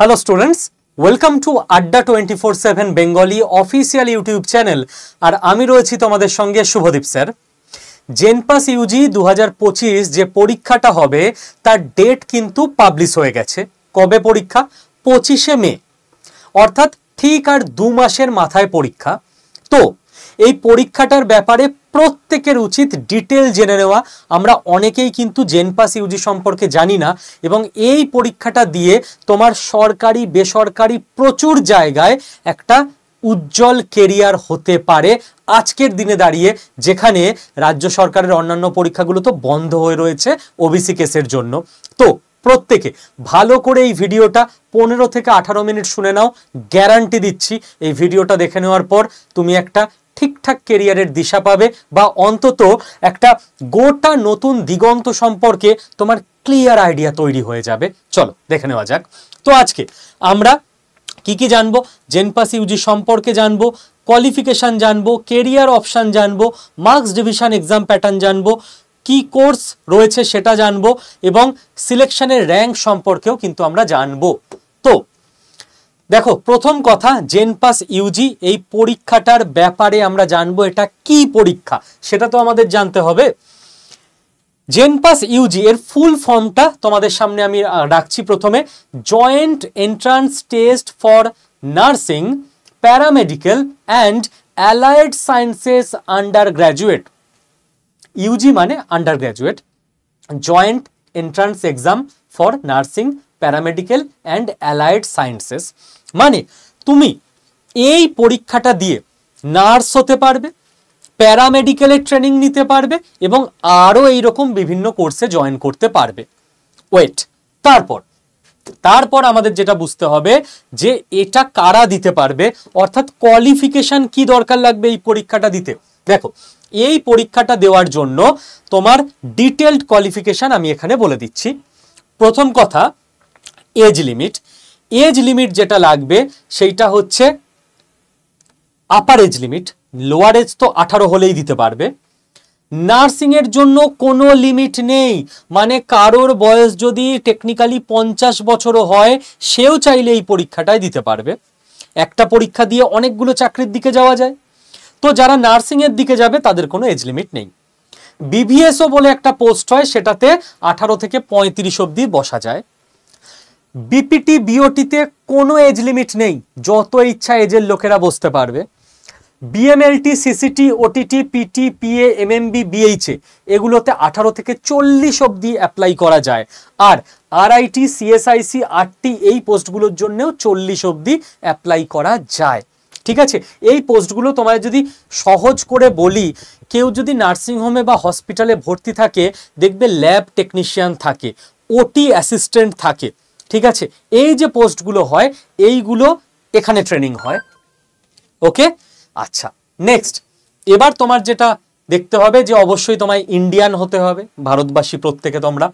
Hello students, welcome to Adda 24/7 Bengali official YouTube channel আর আমি রয়েছি তোমাদের সঙ্গে শুভদীপ স্যার। জেনপাস ইউজি 2025 যে পরীক্ষাটা হবে তার ডেট কিন্তু পাবলিশ হয়ে গেছে। কবে পরীক্ষা? 25শে মে, অর্থাৎ ঠিক আর 2 মাসের মাথায় পরীক্ষা। তো এই পরীক্ষাটার ব্যাপারে প্রত্যেকের উচিত ডিটেল জেনে নেওয়া। আমরা অনেকেই কিন্তু জেনপাস ইউজি সম্পর্কে জানি না এবং এই পরীক্ষাটা দিয়ে তোমার সরকারি বেসরকারি প্রচুর জায়গায় একটা উজ্জ্বল কেরিয়ার হতে পারে আজকের দিনে দাঁড়িয়ে, যেখানে রাজ্য সরকারের অন্যান্য পরীক্ষাগুলো তো বন্ধ হয়ে রয়েছে ওবিসি কেসের জন্য। তো প্রত্যেকে ভালো করে এই ভিডিওটা 15 থেকে 18 মিনিট শুনে নাও। গ্যারান্টি দিচ্ছি এই ভিডিওটা দেখে নেওয়ার পর তুমি একটা ঠিকঠাক কেরিয়ারের দিশা পাবে, বা অন্তত একটা গোটা নতুন দিগন্ত সম্পর্কে তোমার ক্লিয়ার আইডিয়া তৈরি হয়ে যাবে। চলো দেখে নেওয়া যাক। তো আজকে আমরা কি কি জানবো? জেনপাস ইউজি সম্পর্কে জানবো, কোয়ালিফিকেশন জানবো, কেরিয়ার অপশন জানবো, মার্কস ডিভিশন এক্সাম প্যাটার্ন জানবো, কি কোর্স রয়েছে সেটা জানবো, এবং সিলেকশনের র্যাঙ্ক সম্পর্কেও কিন্তু আমরা জানবো। তো দেখো, প্রথম কথা, জেনপাস ইউজি এই পরীক্ষাটার ব্যাপারে আমরা জানবো এটা কি পরীক্ষা সেটা তো আমাদের জানতে হবে। জেনপাস ইউজি এর ফুল ফর্মটা তোমাদের সামনে আমি রাখছি। প্রথমে, joint entrance test for nursing, paramedical and allied sciences undergraduate. UG মানে undergraduate, joint entrance exam for nursing, paramedical and allied sciences. মানে তুমি এই পরীক্ষাটা দিয়ে নার্স হতে পারবে, প্যারামেডিক্যালের ট্রেনিং নিতে পারবে এবং আরও এইরকম বিভিন্ন কোর্সে জয়েন করতে পারবে। ওয়েট, তারপর আমাদের যেটা বুঝতে হবে যে এটা কারা দিতে পারবে, অর্থাৎ কোয়ালিফিকেশন কি দরকার লাগবে এই পরীক্ষাটা দিতে। দেখো, এই পরীক্ষাটা দেওয়ার জন্য তোমার ডিটেলড কোয়ালিফিকেশন আমি এখানে বলে দিচ্ছি। প্রথম কথা, এজ লিমিট। এজ লিমিট যেটা লাগবে সেইটা হচ্ছে upper age limit, lower age তো 18 হলেই দিতে পারবে। নার্সিং এর জন্য কোনো লিমিট নেই, মানে কারোর বয়স যদি টেকনিক্যালি 50 বছরও হয় সেও চাইলে এই পরীক্ষাটাই দিতে পারবে। একটা পরীক্ষা দিয়ে অনেকগুলো চাকরির দিকে যাওয়া যায়। তো যারা নার্সিং এর দিকে যাবে তাদের কোনো এজ লিমিট নেই। বিভিএসও বলে একটা পোস্ট হয়, সেটাতে 18 থেকে 35 অবধি বসা যায়। বিপিটি বিওটিতে কোনো এজ লিমিট নেই, যত ইচ্ছা এজের লোকেরা বসতে পারবে। BMLT, CCT, OTT, PT, PA, MMB, BHA এগুলোতে 18 থেকে 40 অবধি অ্যাপ্লাই করা যায়। আর আরআইটি, সিএসআইসি, আরটি এই পোস্টগুলোর জন্যও 40 অবধি অ্যাপ্লাই করা যায়। ঠিক আছে, এই পোস্টগুলো তোমায় যদি সহজ করে বলি, কেউ যদি নার্সিংহোমে বা হসপিটালে ভর্তি থাকে, দেখবে ল্যাব টেকনিশিয়ান থাকে, ওটি অ্যাসিস্ট্যান্ট থাকে। ঠিক আছে, এই যে পোস্টগুলো হয় এইগুলো এখানে ট্রেনিং হয়। ওকে, আচ্ছা, নেক্সট এবার তোমার যেটা দেখতে হবে যে অবশ্যই তোমায় ইন্ডিয়ান হতে হবে, ভারতবাসী প্রত্যেকে তোমরা।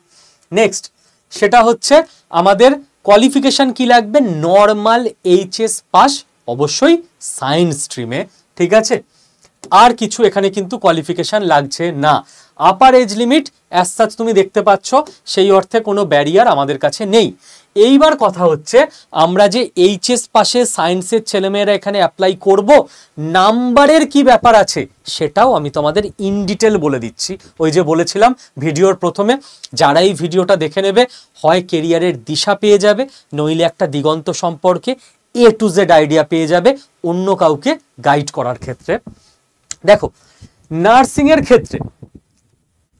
নেক্সট সেটা হচ্ছে আমাদের কোয়ালিফিকেশন কি লাগবে, নর্মাল এইচএস পাস, অবশ্যই সায়েন্স স্ট্রিমে। ঠিক আছে, আর কিছু এখানে কিন্তু কোয়ালিফিকেশন লাগছে না। Upper age limit as such তুমি দেখতে পাচ্ছ, সেই অর্থে কোনো ব্যারিয়ার আমাদের কাছে নেই। এইবার কথা হচ্ছে, আমরা যে এইচএস পাশে সায়েন্সের ছেলেমেয়েরা এখানে অ্যাপ্লাই করব, নাম্বারের কি ব্যাপার আছে সেটাও আমি তোমাদের ইন ডিটেল বলে দিচ্ছি। ওই যে বলেছিলাম ভিডিওর প্রথমে, যারা এই ভিডিওটা দেখে নেবে হয় কেরিয়ারের দিশা পেয়ে যাবে, নইলে একটা দিগন্ত সম্পর্কে A to Z আইডিয়া পেয়ে যাবে অন্য কাউকে গাইড করার ক্ষেত্রে। দেখো, নার্সিং এর ক্ষেত্রে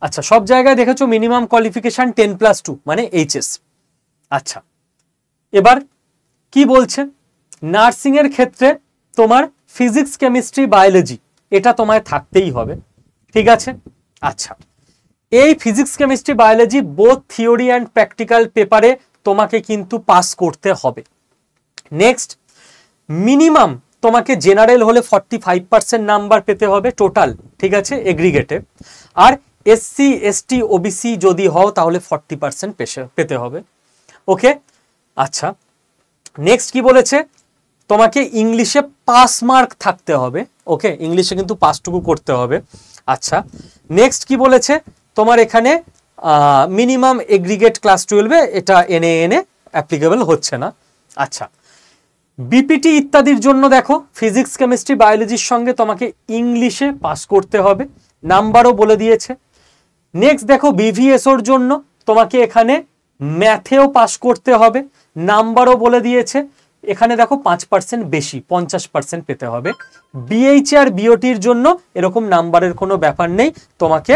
আচ্ছা সব জায়গায় দেখেছো মিনিমাম কোয়ালিফিকেশন 10+2 মানে এইচএস। আচ্ছা, এবার কি বলছে, নার্সিং এর ক্ষেত্রে তোমার ফিজিক্স, কেমিস্ট্রি, বায়োলজি এটা তোমায় থাকতেই হবে। ঠিক আছে, আচ্ছা, এই physics, chemistry, biology both theory and practical পেপারে তোমাকে কিন্তু পাস করতে হবে। নেক্সট, মিনিমাম তোমাকে জেনারেল হলে 45% নাম্বার পেতে হবে টোটাল। ঠিক আছে, এগ্রিগেটে। আর এসসি, এসটি, ওবিসি যদি হও তাহলে 40% পেতে হবে। ওকে, আচ্ছা, নেক্সট কি বলেছে, তোমাকে ইংলিশে পাস মার্ক থাকতে হবে। ওকে, ইংলিশে কিন্তু পাসটুকু করতে হবে। আচ্ছা, নেক্সট কি বলেছে, তোমার এখানে মিনিমাম এগ্রিগেট ক্লাস 12, এটা এনএ অ্যাপ্লিকেবল হচ্ছে না। আচ্ছা, বিপিটি ইত্যাদির জন্য দেখো ফিজিক্স কেমিস্ট্রি বায়োলজির সঙ্গে তোমাকে ইংলিশে পাস করতে হবে, নাম্বারও বলে দিয়েছে। নেক্সট দেখো বিভিএসওর জন্য তোমাকে এখানে ম্যাথেও পাস করতে হবে, নাম্বারও বলে দিয়েছে। এখানে দেখো 5% বেশি 50% পেতে হবে। বিএইচ আর বিওটির জন্য এরকম নাম্বারের কোনো ব্যাপার নেই, তোমাকে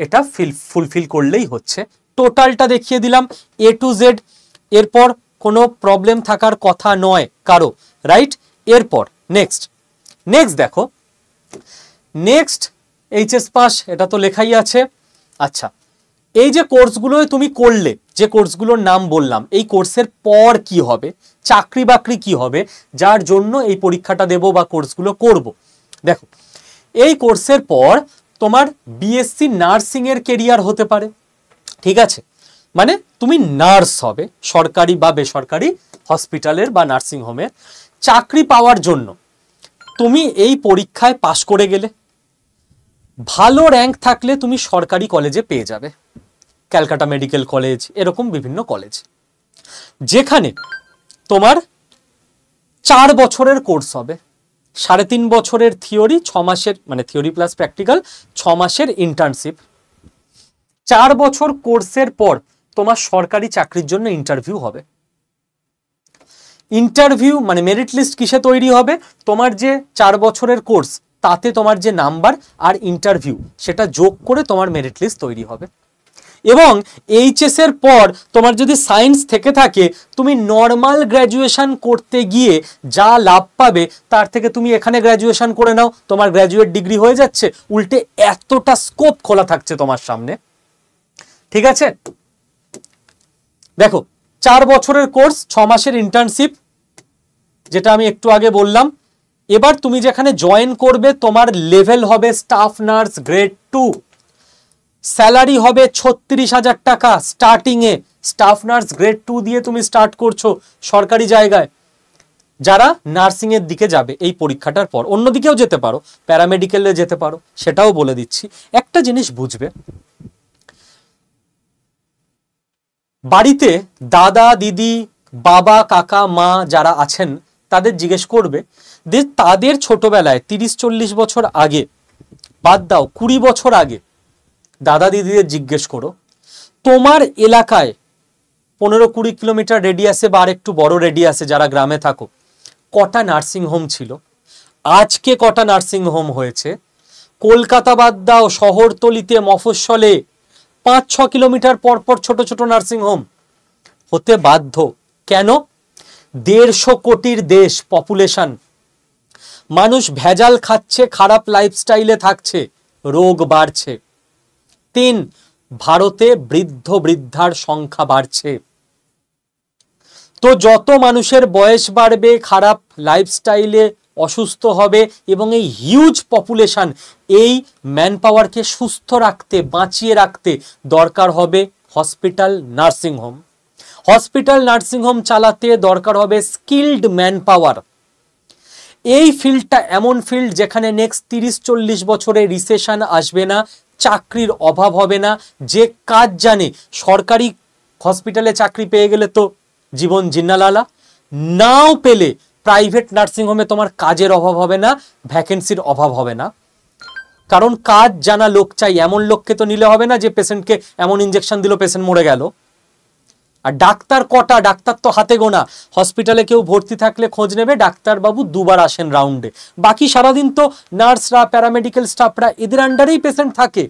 এটা ফুলফিল করলেই হচ্ছে। টোটালটা দেখিয়ে দিলাম এ টু জেড, এরপর কোনো প্রবলেম থাকার কথা নয় কারো, রাইট। এরপর নেক্সট দেখো, নেক্সট এইচএস পাস, এটা তো লেখাই আছে। আচ্ছা, এই যে কোর্সগুলো তুমি করলে, যে কোর্সগুলোর নাম বললাম, এই কোর্সের পর কি হবে, চাকরি বাকরি কি হবে, যার জন্য এই পরীক্ষাটা দেব বা কোর্সগুলো করব। দেখো, এই কোর্সের পর তোমার বিএসসি নার্সিং এর কেরিয়ার হতে পারে, ঠিক আছে, মানে তুমি নার্স হবে সরকারি বা বেসরকারি হসপিটালের বা নার্সিং হোমের। চাকরি পাওয়ার জন্য তুমি এই পরীক্ষায় পাশ করে গেলে, ভালো র্যাঙ্ক থাকলে তুমি সরকারি কলেজে পেয়ে যাবে, ক্যালকাটা মেডিকেল কলেজ, এরকম বিভিন্ন কলেজ, যেখানে তোমার 4 বছরের কোর্স হবে, 3.5 বছরের থিওরি, 6 মাসের মানে থিওরি প্লাস প্র্যাকটিক্যাল, 6 মাসের ইন্টার্নশিপ। 4 বছর কোর্সের পর তোমার সরকারি চাকরির জন্য ইন্টারভিউ হবে। ইন্টারভিউ মানে মেরিট লিস্ট কিসে তৈরি হবে, তোমার যে 4 বছরের কোর্স তাতে তোমার যে নাম্বার আর ইন্টারভিউ সেটা যোগ করে তোমার মেরিট লিস্ট তৈরি হবে। এবং এইচএস এর পর তোমার যদি সায়েন্স থেকে থাকে, তুমি নর্মাল গ্র্যাজুয়েশন করতে গিয়ে যা লাভ পাবে তার থেকে তুমি এখানে গ্র্যাজুয়েশন করে নাও, তোমার গ্র্যাজুয়েট ডিগ্রি হয়ে যাচ্ছে, উল্টে এতটা স্কোপ খোলা থাকছে তোমার সামনে, ঠিক আছে। দেখো, 4 বছরের কোর্স, 6 মাসের ইন্টার্নশিপ, যেটা আমি একটু আগে বললাম। এবার তুমি যেখানে জয়েন করবে তোমার লেভেল হবে স্টাফ নার্স গ্রেড 2, স্যালারি হবে 36,000 টাকা স্টার্টিং এ। স্টাফ নার্স গ্রেড 2 দিয়ে তুমি স্টার্ট করছো সরকারি জায়গায়। যারা নার্সিং এর দিকে যাবে এই পরীক্ষাটার পর, অন্যদিকেও যেতে পারো, প্যারামেডিকেলে যেতে পারো, সেটাও বলে দিচ্ছি। একটা জিনিস বুঝবে, বাড়িতে দাদা দিদি বাবা কাকা মা যারা আছেন তাদের জিজ্ঞেস করবে যে তাদের ছোটবেলায় 30-40 বছর আগে, বাদ দাও 20 বছর আগে, দাদা দিদিদের জিজ্ঞেস করো তোমার এলাকায় 15-20 কিলোমিটার রেডিয়াসে বা আর একটু বড় রেডিয়াসে যারা গ্রামে থাকো কটা নার্সিং হোম ছিল, আজকে কটা নার্সিং হোম হয়েছে। কলকাতা বাদ দাও, শহরতলিতে মফস্বলে 5-6 কিলোমিটার পর পর ছোট ছোট নার্সিং হোম হতে বাধ্য। কেন? 150 কোটির দেশ পপুলেশন, মানুষ ভেজাল খাচ্ছে, খারাপ লাইফস্টাইলে থাকছে, রোগ বাড়ছে। 3, ভারতে বৃদ্ধ বৃদ্ধার সংখ্যা বাড়ছে। তো যত মানুষের বয়স বাড়বে, খারাপ লাইফস্টাইলে অসুস্থ হবে, এবং এই হিউজ পপুলেশন, এই ম্যান পাওয়ারকে সুস্থ রাখতে, বাঁচিয়ে রাখতে দরকার হবে hospital nursing home. Hospital nursing home চালাতে দরকার হবে স্কিল্ড ম্যান পাওয়ার। এই ফিল্ডটা এমন ফিল্ড যেখানে নেক্সট 30-40 বছরে রিসেশন আসবে না, চাকরির অভাব হবে না। যে কাজ জানে, সরকারি হসপিটালে চাকরি পেয়ে গেলে তো জীবন জিন্নালালা, নাও পেলে প্রাইভেট নার্সিং হোমে তোমার কাজের অভাব হবে না, ভ্যাকেন্সির অভাব হবে না। কারণ কাজ জানা লোক চাই, এমন লোককে তো নিলে হবে না যে পেশেন্টকে এমন ইঞ্জেকশন দিল পেশেন্ট মরে গেল। আর ডাক্তার কটা, ডাক্তার তো হাতে গোনা। হসপিটালে কেউ ভর্তি থাকলে খোঁজ নেবে, ডাক্তারবাবু 2 বার আসেন রাউন্ডে, বাকি সারাদিন তো নার্সরা প্যারামেডিক্যাল স্টাফরা এদের আন্ডারেই পেশেন্ট থাকে।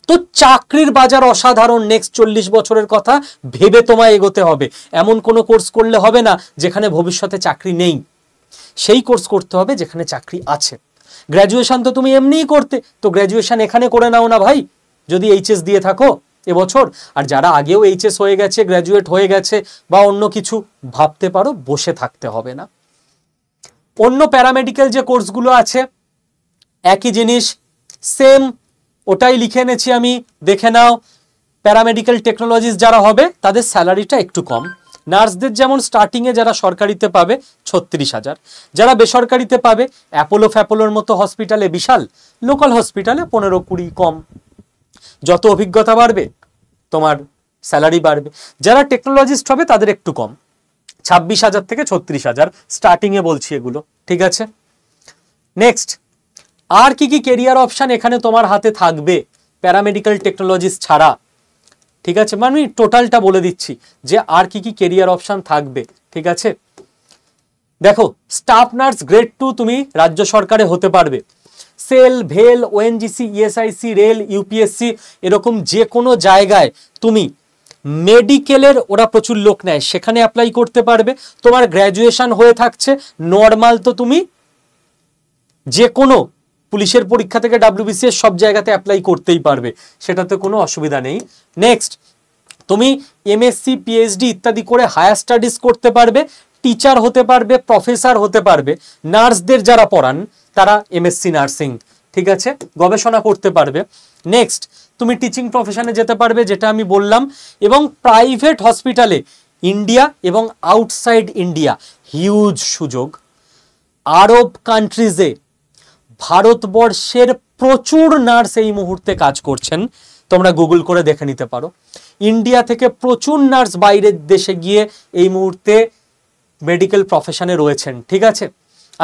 তো চাকরির বাজার অসাধারণ, নেক্সট 40 বছরের কথা ভেবে তোমায় এগোতে হবে। এমন কোনো কোর্স করলে হবে না যেখানে ভবিষ্যতে চাকরি নেই, সেই কোর্স করতে হবে যেখানে চাকরি আছে। গ্র্যাজুয়েশন তো তুমি এমনিই করতে, তো গ্র্যাজুয়েশন এখানে করে নাও না ভাই, যদি এইচএস দিয়ে থাকো এবছর। আর যারা আগেও এইচএস হয়ে গেছে, গ্র্যাজুয়েট হয়ে গেছে বা অন্য কিছু, ভাবতে পারো, বসে থাকতে হবে না। অন্য প্যারামেডিক্যাল যে কোর্সগুলো আছে একই জিনিস, সেম, ওটাই লিখে এনেছি আমি, দেখে নাও। প্যারামেডিক্যাল টেকনোলজিস যারা হবে তাদের স্যালারিটা একটু কম। নার্সদের যেমন স্টার্টিংয়ে যারা সরকারিতে পাবে 36,000, যারা বেসরকারিতে পাবে অ্যাপোলো ফ্যাপোলোর মতো হসপিটালে বিশাল, লোকাল হসপিটালে 15-20 কম। যত অভিজ্ঞতা বাড়বে তোমার স্যালারি বাড়বে। যারা টেকনোলজিস্ট হবে তাদের একটু কম। 26,000 থেকে 36,000 স্টার্টিং এ বলছি এগুলো, ঠিক আছে। নেক্সট, আর কি কি কেরিয়ার অপশন এখানে তোমার হাতে থাকবে প্যারামেডিক্যাল টেকনোলজিস্ট ছাড়া, ঠিক আছে, মানে আমি টোটালটা বলে দিচ্ছি যে আর কি কি কেরিয়ার অপশন থাকবে, ঠিক আছে। দেখো, স্টাফ নার্স গ্রেড 2 তুমি রাজ্য সরকারে হতে পারবে। সেল, ভেল, ওএনজিসি, ইএসআইসি, রেল, ইউপিএসসি এরকম যে কোনো জায়গায় তুমি মেডিকেলের, ওরা প্রচুর লোক নেয়, সেখানে অ্যাপ্লাই করতে পারবে। তোমার গ্র্যাজুয়েশন হয়ে থাকছে, নর্মাল তো তুমি যে কোনো পুলিশের পরীক্ষা থেকে ডাব্লিউবিসিএস সব জায়গাতে অ্যাপ্লাই করতেই পারবে, সেটাতে কোনো অসুবিধা নেই। নেক্সট, তুমি এমএসসি, পিএইচডি ইত্যাদি করে হায়ার স্টাডিজ করতে পারবে, টিচার হতে পারবে, প্রফেসর হতে পারবে। নার্সদের যারা পড়ান তারা এমএসসি নার্সিং, ঠিক আছে, গবেষণা করতে পারবে। নেক্সট, তুমি টিচিং প্রফেশনে যেতে পারবে, যেটা আমি বললাম। এবং প্রাইভেট হসপিটালে ইন্ডিয়া এবং আউটসাইড ইন্ডিয়া হিউজ সুযোগ। আরব কান্ট্রিজে ভারতবর্ষের প্রচুর নার্স এই মুহূর্তে কাজ করছেন, তোমরা গুগল করে দেখে নিতে পারো। ইন্ডিয়া থেকে প্রচুর নার্স বাইরের দেশে গিয়ে এই মুহূর্তে মেডিকেল প্রফেশনে রয়েছেন, ঠিক আছে।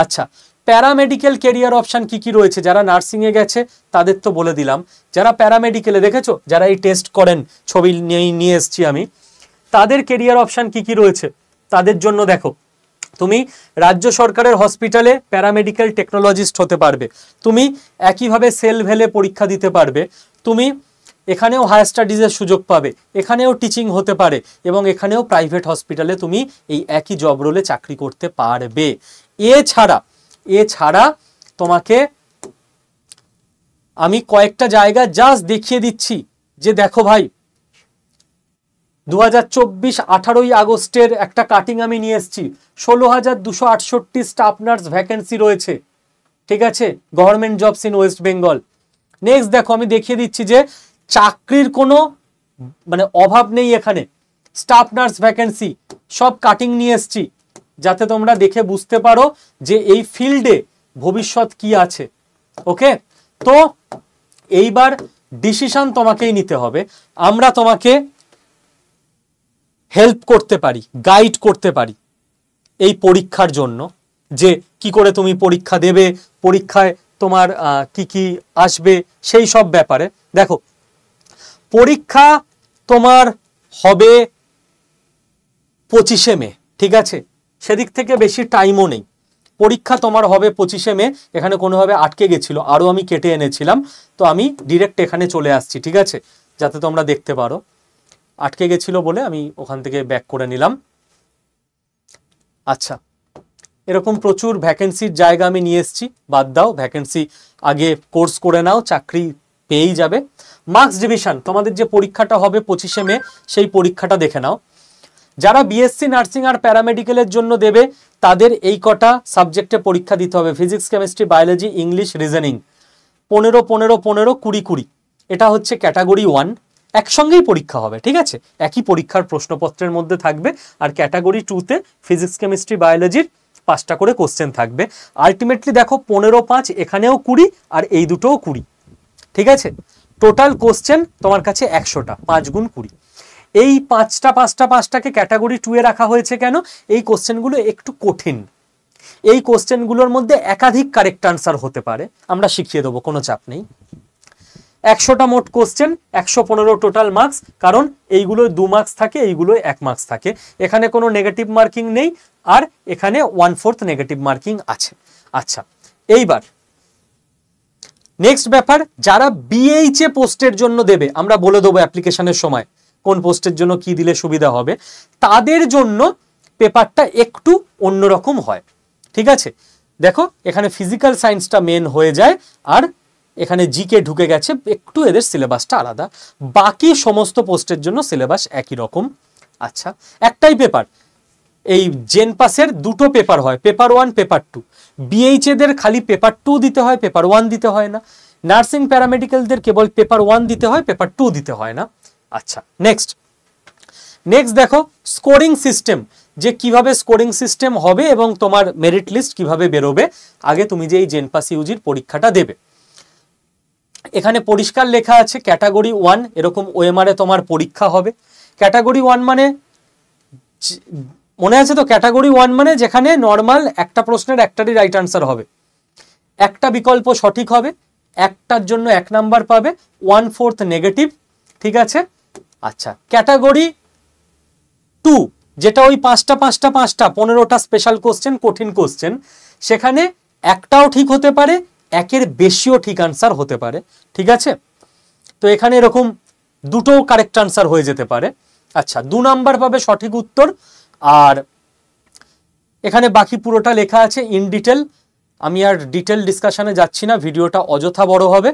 আচ্ছা, প্যারামেডিক্যাল কেরিয়ার অপশন কি কি রয়েছে? যারা নার্সিংয়ে গেছে তাদের তো বলে দিলাম। যারা প্যারামেডিক্যালে, দেখেছো যারা এই টেস্ট করেন, ছবি নিয়ে এসছি আমি, তাদের কেরিয়ার অপশন কি কি রয়েছে তাদের জন্য দেখো, তুমি রাজ্য সরকারের হসপিটালে প্যারামেডিক্যাল টেকনোলজিস্ট হতে পারবে, তুমি একইভাবে সেল ভেলে পরীক্ষা দিতে পারবে, তুমি এখানেও হায়ার স্টাডিজের সুযোগ পাবে, এখানেও টিচিং হতে পারে, এবং এখানেও প্রাইভেট হসপিটালে তুমি এই একই জব রোলে চাকরি করতে পারবে। এছাড়া তোমাকে আমি কয়েকটা জায়গা জাস্ট দেখিয়ে দিচ্ছি যে দেখো ভাই, 2024 18ই আগস্টের একটা কাটিং আমি নিয়ে এসেছি, 16,268 স্টাফ নার্স ভ্যাকেন্সি রয়েছে, ঠিক আছে, government jobs in West Bengal. Next দেখো, আমি দেখিয়ে দিচ্ছি যে চাকরির কোনো মানে অভাব নেই এখানে, স্টাফ নার্স ভ্যাকেন্সি সব কাটিং নিয়ে এসেছি, যাতে তোমরা দেখে বুঝতে পারো যে এই ফিল্ডে ভবিষ্যৎ কি আছে। ওকে, তো এইবার ডিসিশন তোমাকেই নিতে হবে। আমরা তোমাকে হেল্প করতে পারি, গাইড করতে পারি এই পরীক্ষার জন্য, যে কি করে তুমি পরীক্ষা দেবে, পরীক্ষায় তোমার কি কি আসবে সেই সব ব্যাপারে। দেখো, পরীক্ষা তোমার হবে 25শে মে, ঠিক আছে, সেদিক থেকে বেশি টাইমও নেই। পরীক্ষা তোমার হবে 25শে মে, এখানে কোনোভাবে আটকে গেছিল, আরও আমি কেটে এনেছিলাম, তো আমি ডিরেক্ট এখানে চলে আসছি, ঠিক আছে, যাতে তোমরা দেখতে পারো। আটকে গেছিল বলে আমি ওখান থেকে ব্যাক করে নিলাম। আচ্ছা, এরকম প্রচুর ভ্যাকেন্সির জায়গা আমি নিয়ে এসেছি, বাদ দাও, ভ্যাকেন্সি আগে কোর্স করে নাও, চাকরি পেয়েই যাবে। মার্কস ডিভিশন, তোমাদের যে পরীক্ষাটা হবে 25শে মে, সেই পরীক্ষাটা দেখে নাও। যারা বিএসসি নার্সিং আর প্যারামেডিক্যালের জন্য দেবে তাদের এই কটা সাবজেক্টে পরীক্ষা দিতে হবে, physics, chemistry, biology, English, reasoning, 15, 15, 15, 20, 20। এটা হচ্ছে ক্যাটাগরি 1, একসঙ্গেই পরীক্ষা হবে, ঠিক আছে, একই পরীক্ষার প্রশ্নপত্রের মধ্যে থাকবে। আর ক্যাটাগরি 2তে ফিজিক্স, কেমিস্ট্রি, বায়োলজির 5টা করে কোশ্চেন থাকবে। আলটিমেটলি দেখো 15, 5, এখানেও 20 আর এই দুটোও 20, ঠিক আছে, টোটাল কোশ্চেন তোমার কাছে 100টা, 5 গুণ 20। এই 5টাকে ক্যাটাগরি 2 এ রাখা হয়েছে কেন? এই কোশ্চেনগুলো একটু কঠিন, এই কোশ্চেনগুলোর মধ্যে একাধিক কারেক্ট আনসার হতে পারে, আমরা শিখিয়ে দেবো, কোনো চাপ নেই। 100টা মোট কোশ্চেন, 115 টোটাল মার্কস, কারণ এইগুলো 2 মার্কস থাকে, এইগুলো 1 মার্কস থাকে, এখানে কোনো নেগেটিভ মার্কিং নেই, আর এখানে 1/4 নেগেটিভ মার্কিং আছে। আচ্ছা, এইবার নেক্সট ব্যাপার, যারা বিএইচএ পোস্টের জন্য দেবে, আমরা বলে দেবো অ্যাপ্লিকেশনের সময় কোন পোস্টের জন্য কি দিলে সুবিধা হবে, তাদের জন্য পেপারটা একটু অন্যরকম হয়, ঠিক আছে। দেখো, এখানে ফিজিক্যাল সায়েন্সটা মেন হয়ে যায়, আর এখানে জিকে ঢুকে গেছে, একটু এদের সিলেবাসটা আলাদা, বাকি সমস্ত পোস্টের জন্য সিলেবাস একই রকম। আচ্ছা, একটাই পেপার, এই জেন পাসের 2টো পেপার হয়, পেপার 1, পেপার 2। বিএইচএদের খালি পেপার 2 দিতে হয়, পেপার 1 দিতে হয় না। নার্সিং প্যারামেডিক্যালদের কেবল পেপার 1 দিতে হয়, পেপার 2 দিতে হয় না। আচ্ছা, নেক্সট দেখো স্কোরিং সিস্টেম, যে কিভাবে স্কোরিং সিস্টেম হবে এবং তোমার মেরিট লিস্ট কিভাবে বেরোবে আগে তুমি যে এই জেন পাস ইউজির পরীক্ষাটা দেবে। এখানে পরিষ্কার লেখা আছে ক্যাটাগরি 1, এরকম ওএমআর এ তোমার পরীক্ষা হবে। ক্যাটাগরি 1 মানে মনে আছে তো, ক্যাটাগরি 1 মানে যেখানে নর্মাল একটা প্রশ্নের একটারই রাইট আনসার হবে, একটা বিকল্প সঠিক হবে, একটার জন্য 1 নাম্বার পাবে, 1/4 নেগেটিভ, ঠিক আছে। আচ্ছা, ক্যাটাগরি 2 যেটা ওই 5টা 15টা স্পেশাল কোশ্চেন, কঠিন কোশ্চেন, সেখানে একটাও ঠিক হতে পারে, একের বেশিও ঠিক আনসার হতে পারে, ঠিক আছে। তো এখানে এরকম দুটো কারেক্ট আনসার হয়ে যেতে পারে। আচ্ছা, 2 নাম্বার পাবে সঠিক উত্তর। আর এখানে বাকি পুরোটা লেখা আছে ইন ডিটেল, আমি আর ডিটেল ডিসকাশনে যাচ্ছি না, ভিডিওটা অযথা বড় হবে।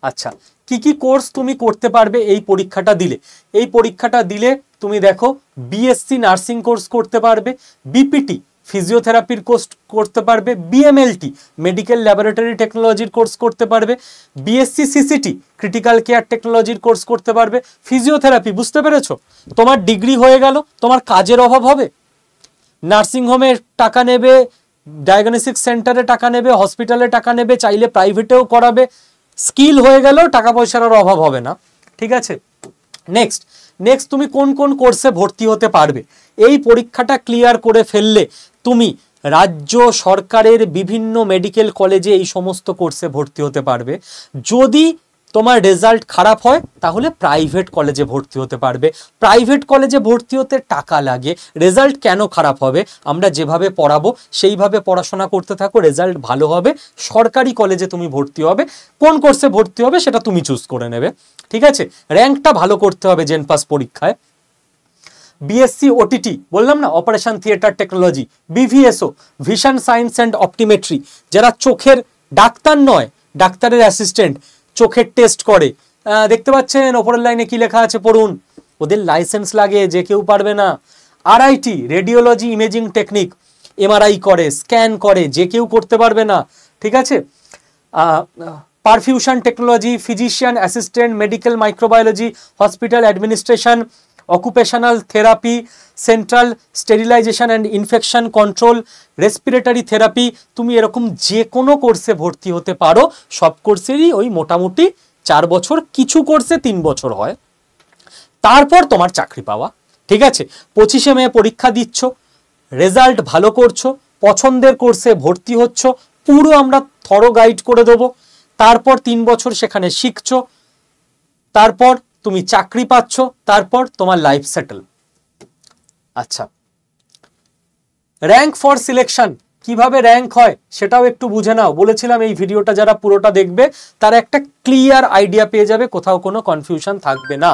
আচ্ছা, কি কি কোর্স তুমি করতে পারবে এই পরীক্ষাটা দিলে? এই পরীক্ষাটা দিলে তুমি দেখো বিএসসি নার্সিং কোর্স করতে পারবে, বিপিটি ফিজিওথেরাপির কোর্স করতে পারবে, বিএমএলটি মেডিকেল ল্যাবরেটরি টেকনোলজির কোর্স করতে পারবে, বিএসসি সিসিটি ক্রিটিক্যাল কেয়ার টেকনোলজির কোর্স করতে পারবে, ফিজিওথেরাপি, বুঝতে পেরেছো? তোমার ডিগ্রি হয়ে গেল, তোমার কাজের অভাব হবে? নার্সিংহোমে টাকা নেবে, ডায়াগনস্টিক সেন্টারে টাকা নেবে, হসপিটালে টাকা নেবে, চাইলে প্রাইভেটেও করাবে, স্কিল হয়ে গেলেও টাকা পয়সার আর অভাব হবে না, ঠিক আছে। নেক্সট তুমি কোন কোন কোর্সে ভর্তি হতে পারবে? এই পরীক্ষাটা ক্লিয়ার করে ফেললে তুমি রাজ্য সরকারের বিভিন্ন মেডিকেল কলেজে এই সমস্ত কোর্সে ভর্তি হতে পারবে। যদি তোমার রেজাল্ট খারাপ হয় তাহলে প্রাইভেট কলেজে ভর্তি হতে পারবে। প্রাইভেট কলেজে ভর্তি হতে টাকা লাগে, রেজাল্ট কেন খারাপ হবে? আমরা যেভাবে পড়াবো সেইভাবে পড়াশোনা করতে থাকো, রেজাল্ট ভালো হবে। সরকারি কলেজে তুমি ভর্তি হবে, কোন কোর্সে ভর্তি হবে সেটা তুমি চুজ করে নেবে, ঠিক আছে। র্যাঙ্কটা ভালো করতে হবে জেন পাস পরীক্ষায়। বিএসসি ওটিটি বললাম না, operation theatre technology, BVSO vision science and optometry, যারা চোখের ডাক্তার নয়, ডাক্তারের অ্যাসিস্ট্যান্ট, চোখের টেস্ট করে, দেখতে পাচ্ছেন ওপরের লাইনে কি লেখা আছে পড়ুন, ওদের লাইসেন্স লাগে, যে কেউ পারবে না। RIT radiology imaging technique, MRI করে, স্ক্যান করে, যে কেউ করতে পারবে না, ঠিক আছে। Perfusion technology, physician assistant, medical microbiology, hospital administration, occupational therapy, central sterilization and infection control, respiratory therapy, তুমি এরকম যে কোনো কোর্সে ভর্তি হতে পারো। সব কোর্সেরই ওই মোটামুটি 4 বছর, কিছু কোর্সে 3 বছর হয়, তারপর তোমার চাকরি পাওয়া, ঠিক আছে। 25শে মে পরীক্ষা দিচ্ছ, রেজাল্ট ভালো করছো, পছন্দের কোর্সে ভর্তি হচ্ছ, পুরো আমরা থরো গাইড করে দেবো। তারপর 3 বছর সেখানে শিখছো, তারপর তুমি চাকরি পাচ্ছ, তারপর তোমার লাইফ সেটেল। আচ্ছা, র্যাঙ্ক ফর সিলেকশন, কিভাবে র্যাঙ্ক হয় সেটাও একটু বুঝে নাও। বলেছিলাম এই ভিডিওটা যারা পুরোটা দেখবে তারা একটা ক্লিয়ার আইডিয়া পেয়ে যাবে, কোথাও কোনো কনফিউশন থাকবে না।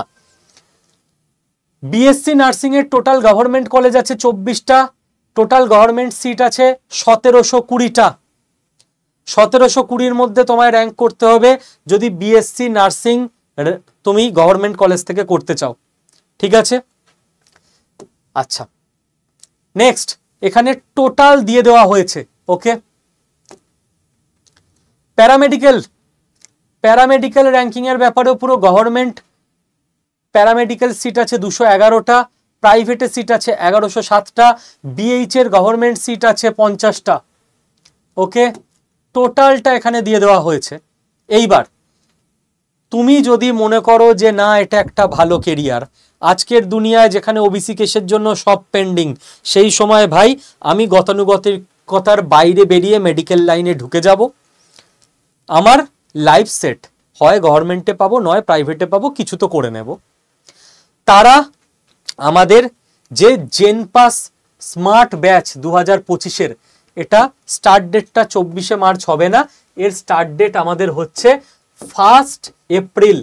বিএসসি নার্সিং এর টোটাল গভর্নমেন্ট কলেজ আছে 24টা, টোটাল গভর্নমেন্ট সিট আছে 1720টা। 1720-র মধ্যে তোমায় র্যাঙ্ক করতে হবে যদি বিএসসি নার্সিং তুমি গভর্নমেন্ট কলেজ থেকে করতে চাও, ঠিক আছে। আচ্ছা, নেক্সট এখানে টোটাল দিয়ে দেওয়া হয়েছে, ওকে। প্যারামেডিক্যাল র্যাঙ্কিং এর ব্যাপারেও পুরো গভর্নমেন্ট প্যারামেডিক্যাল সিট আছে 211টা, প্রাইভেটে সিট আছে 1107টা, বিএইচ এর গভর্নমেন্ট সিট আছে 50টা, ওকে। টোটালটা এখানে দিয়ে দেওয়া হয়েছে। এইবার তুমি যদি মনে করো যে না এটা একটা ভালো কেরিয়ার, আজকের দুনিয়ায় যেখানে ওবিসি কেসের জন্য সব পেন্ডিং, সেই সময় ভাই আমি গতানুগতিকতার বাইরে বেরিয়ে মেডিকেল লাইনে ঢুকে যাব, আমার লাইফ সেট, হয় গভর্নমেন্টে পাবো নয় প্রাইভেটে পাবো, কিছু তো করে নেব। তারা আমাদের যে জেন পাস স্মার্ট ব্যাচ 2025-এর, এটা স্টার্ট ডেটটা 24শে মার্চ হবে না, এর স্টার্ট ডেট আমাদের হচ্ছে 1 এপ্রিল।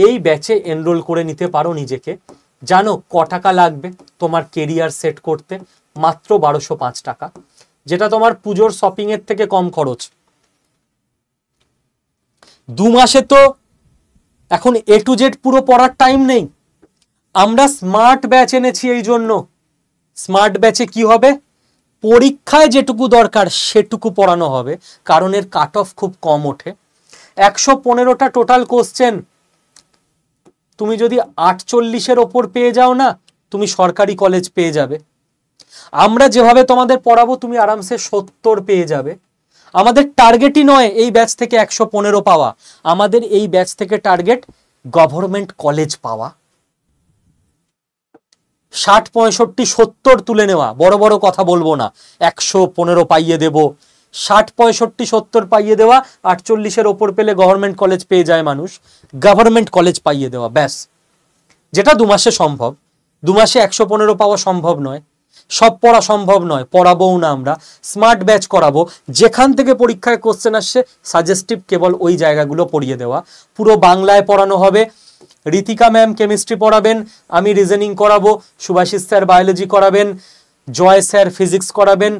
এই ব্যাচে এনরোল করে নিতে পারো নিজেকে। জানো ক টাকা লাগবে তোমার কেরিয়ার সেট করতে? মাত্র 1205 টাকা, যেটা তোমার পুজোর শপিং এর থেকে কম খরচ। 2 মাসে তো এখন A to Z পুরো পড়ার টাইম নেই। আমরা স্মার্ট ব্যাচ এনেছি এই জন্য। স্মার্ট ব্যাচে কি হবে, পরীক্ষায় যেটুকু দরকার সেটুকু পড়ানো হবে, কারণ এর কাট অফ খুব কম ওঠে। 115টা টোটাল কোশ্চেন, তুমি যদি 48-এর ওপর পেয়ে যাও না, তুমি সরকারি কলেজ পেয়ে যাবে। আমরা যেভাবে তোমাদের পড়াবো তুমি আরামসে 70 পেয়ে যাবে। আমাদের টার্গেটই নয় এই ব্যাচ থেকে 115 পাওয়া, আমাদের এই ব্যাচ থেকে টার্গেট গভর্নমেন্ট কলেজ পাওয়া। 60, 65, 70 তুলে নেওয়া, বড় বড় কথা বলবো না, 115 পাইয়ে দেব, 60, 65, 70 পাইয়ে দেওয়া, 48-এর ওপর পেলে গভর্নমেন্ট কলেজ পেয়ে যায় মানুষ, গভর্নমেন্ট কলেজ পাইয়ে দেওয়া, ব্যাস। যেটা 2 মাসে সম্ভব। 2 মাসে 115 পাওয়া সম্ভব নয়, সব পড়া সম্ভব নয়, পড়াবোও না আমরা। স্মার্ট ব্যাচ করাবো, যেখান থেকে পরীক্ষায় কোশ্চেন আসছে সাজেস্টিভ কেবল ওই জায়গাগুলো পড়িয়ে দেওয়া। পুরো বাংলায় পড়ানো হবে, ঋতিকা ম্যাম কেমিস্ট্রি পড়াবেন, আমি রিজনিং করাবো, সুভাষিস স্যার বায়োলজি করাবেন, জয় স্যার ফিজিক্স করাবেন,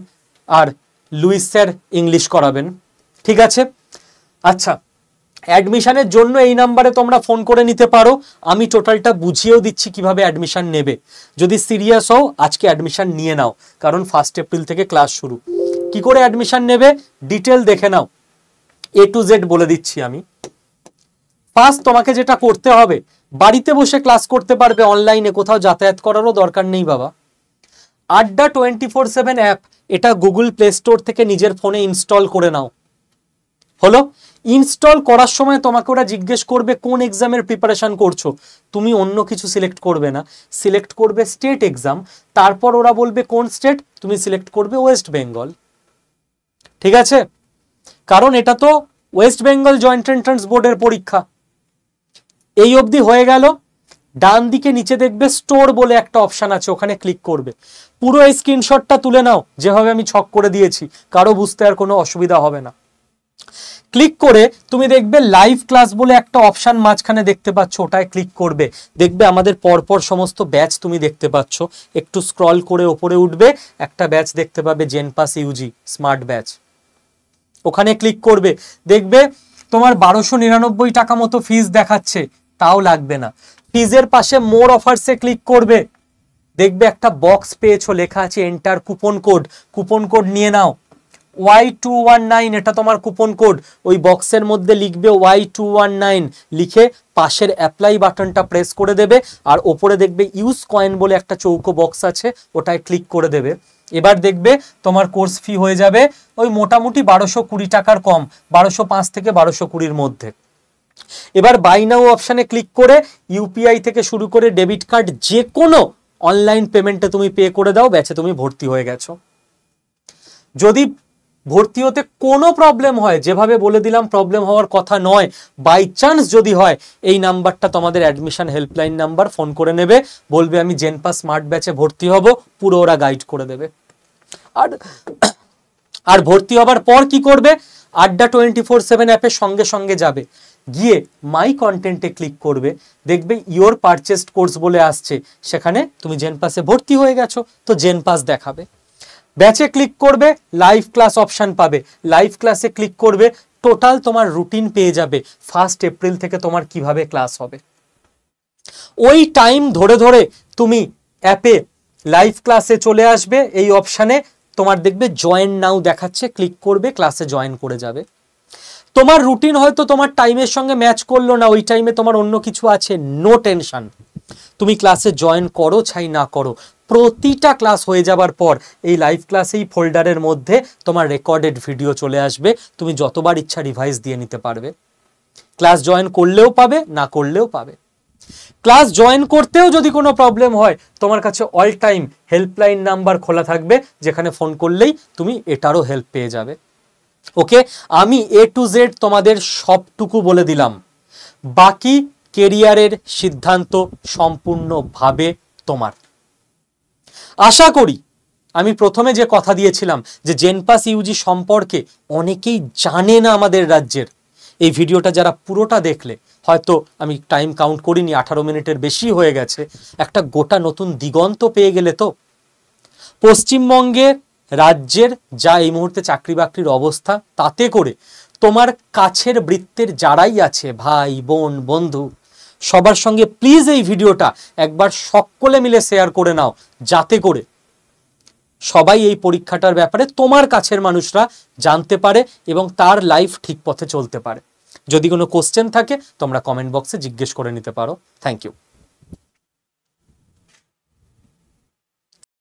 আর লুইস স্যার ইংলিশ করাবেন। ঠিক আছে? আচ্ছা, অ্যাডমিশনের জন্য এই নাম্বারে তোমরা ফোন করে নিতে পারো, আমি টোটালটা বুঝিয়েও দিচ্ছি কিভাবে অ্যাডমিশন নেবে। যদি সিরিয়াস হও আজকে অ্যাডমিশন নিয়ে নাও, কারণ 1 এপ্রিল থেকে ক্লাস শুরু। কি করে অ্যাডমিশন নেবে ডিটেল দেখে নাও, A to Z বলে দিচ্ছি আমি। ফার্স্ট তোমাকে যেটা করতে হবে, বাড়িতে বসে ক্লাস করতে পারবে অনলাইনে, কোথাও যাতায়াত করারও দরকার নেই বাবা। আড্ডা 24/7 অ্যাপ, এটা গুগল প্লে স্টোর থেকে নিজের ফোনে ইনস্টল করে নাও। হলো? ইনস্টল করার সময় তোমাকে ওরা জিজ্ঞেস করবে কোন এক্সামের প্রিপারেশন করছো, তুমি অন্য কিছু সিলেক্ট করবে না, সিলেক্ট করবে স্টেট এক্সাম। তারপর ওরা বলবে কোন স্টেট, তুমি সিলেক্ট করবে ওয়েস্ট বেঙ্গল। ঠিক আছে? কারণ এটা তো ওয়েস্ট বেঙ্গল জয়েন্ট এন্ট্রান্স বোর্ডের পরীক্ষা। এই অবধি হয়ে গেল। ডান দিকে নিচে দেখবে স্টোর বলে একটা অপশন আছে, ওখানে ক্লিক করবে। পুরো এই স্ক্রিনশটটা তুলে নাও, যেভাবে আমি ছক করে দিয়েছি, কারো বুঝতে আর কোনো অসুবিধা হবে না। ক্লিক করে তুমি দেখবে লাইভ ক্লাস বলে একটা অপশন মাঝখানে দেখতে পাচ্ছ, ওটায় ক্লিক করবে। দেখবে আমাদের পরপর সমস্ত ব্যাচ তুমি দেখতে পাচ্ছ। একটু স্ক্রল করে ওপরে উঠবে, একটা ব্যাচ দেখতে পাবে জেনপাস ইউজি স্মার্ট ব্যাচ, ওখানে ক্লিক করবে। দেখবে তোমার 1299 টাকা মতো ফিস দেখাচ্ছে, তাও লাগবে না। ফিজের পাশে মোর অফার্সে ক্লিক করবে, দেখবে একটা বক্স পেয়েছো, লেখা আছে enter coupon code, coupon code নিয়ে নাও। Y219 এটা তোমার কুপন কোড, ওই বক্সের মধ্যে লিখবে Y219, লিখে পাশের অ্যাপ্লাই বাটনটা প্রেস করে দেবে, আর ওপরে দেখবে ইউজ কয়েন বলে একটা চৌকো বক্স আছে, ওটায় ক্লিক করে দেবে। এবার দেখবে তোমার কোর্স ফি হয়ে যাবে ওই মোটামুটি 1220 টাকার কম, 1205 থেকে 1220-র মধ্যে। এবার বাই নাও অপশানে ক্লিক করে ইউপিআই থেকে শুরু করে ডেবিট কার্ড যে কোনো অনলাইন পেমেন্টে তুমি পে করে দাও, ব্যাচে তুমি ভর্তি হয়ে গেছো। যদি ভর্তি হতে কোনো প্রবলেম হয়, যেভাবে বলে দিলাম প্রবলেম হওয়ার কথা নয়, বাই চান্স যদি হয়, এই নাম্বারটা তোমাদের অ্যাডমিশন হেল্পলাইন নাম্বার, ফোন করে নেবে, বলবে আমি জেনপাস স্মার্ট ব্যাচে ভর্তি হব, পুরো ওরা গাইড করে দেবে। আর ভর্তি হবার পর কি করবে, আড্ডা 24/7 অ্যাপের সঙ্গে সঙ্গে যাবে, গিয়ে মাই কন্টেন্টে ক্লিক করবে, দেখবে ইয়োর পারচেসড কোর্স বলে আসছে, সেখানে তুমি জেনপাসে ভর্তি হয়ে গেছো, তো জেনপাস দেখাবে। ব্যাচে ক্লিক করবে, লাইভ ক্লাস অপশন পাবে, লাইভ ক্লাসে ক্লিক করবে, টোটাল তোমার রুটিন পেয়ে যাবে 1 এপ্রিল থেকে তোমার কিভাবে ক্লাস হবে। ওই টাইম ধরে ধরে তুমি অ্যাপে লাইভ ক্লাসে চলে আসবে, এই অপশানে তোমার দেখবে জয়েন নাও দেখাচ্ছে, ক্লিক করবে, ক্লাসে জয়েন করে যাবে। তোমার রুটিন হয়তো তোমার টাইমের সঙ্গে ম্যাচ করলো না, ওই টাইমে তোমার অন্য কিছু আছে, নো টেনশন, তুমি ক্লাসে জয়েন করো চাই না করো, প্রতিটা ক্লাস হয়ে যাবার পর এই লাইভ ক্লাসেই ফোল্ডারের মধ্যে তোমার রেকর্ডেড ভিডিও চলে আসবে, তুমি যতবার ইচ্ছা রিভাইজ দিয়ে নিতে পারবে। ক্লাস জয়েন করলেও পাবে, না করলেও পাবে। ক্লাস জয়েন করতেও যদি কোনো প্রবলেম হয়, তোমার কাছে অল টাইম হেল্পলাইন নাম্বার খোলা থাকবে, যেখানে ফোন করলেই তুমি এটারও হেল্প পেয়ে যাবে। ওকে, আমি A to Z তোমাদের সবটুকু বলে দিলাম, বাকি কেরিয়ারের সিদ্ধান্ত সম্পূর্ণভাবে তোমার। আশা করি আমি প্রথমে যে কথা দিয়েছিলাম যে জেনপাস ইউজি সম্পর্কে অনেকেই জানে না আমাদের রাজ্যের, এই ভিডিওটা যারা পুরোটা দেখলে, হয়তো আমি টাইম কাউন্ট করিনি, 18 মিনিটের বেশি হয়ে গেছে, একটা গোটা নতুন দিগন্ত পেয়ে গেলে। তো পশ্চিমবঙ্গের রাজ্যের যা এই মুহূর্তে চাকরি বাকরির অবস্থা, তাতে করে তোমার কাছের বৃত্তের যারাই আছে, ভাই বোন বন্ধু, সবার সঙ্গে প্লিজ এই ভিডিওটা একবার সকলে মিলে শেয়ার করে নাও, যাতে করে সবাই এই পরীক্ষাটার ব্যাপারে তোমার কাছের মানুষরা জানতে পারে এবং তার লাইফ ঠিক পথে চলতে পারে। যদি কোনো কোশ্চেন থাকে তোমরা কমেন্ট বক্সে জিজ্ঞেস করে নিতে পারো। Thank you.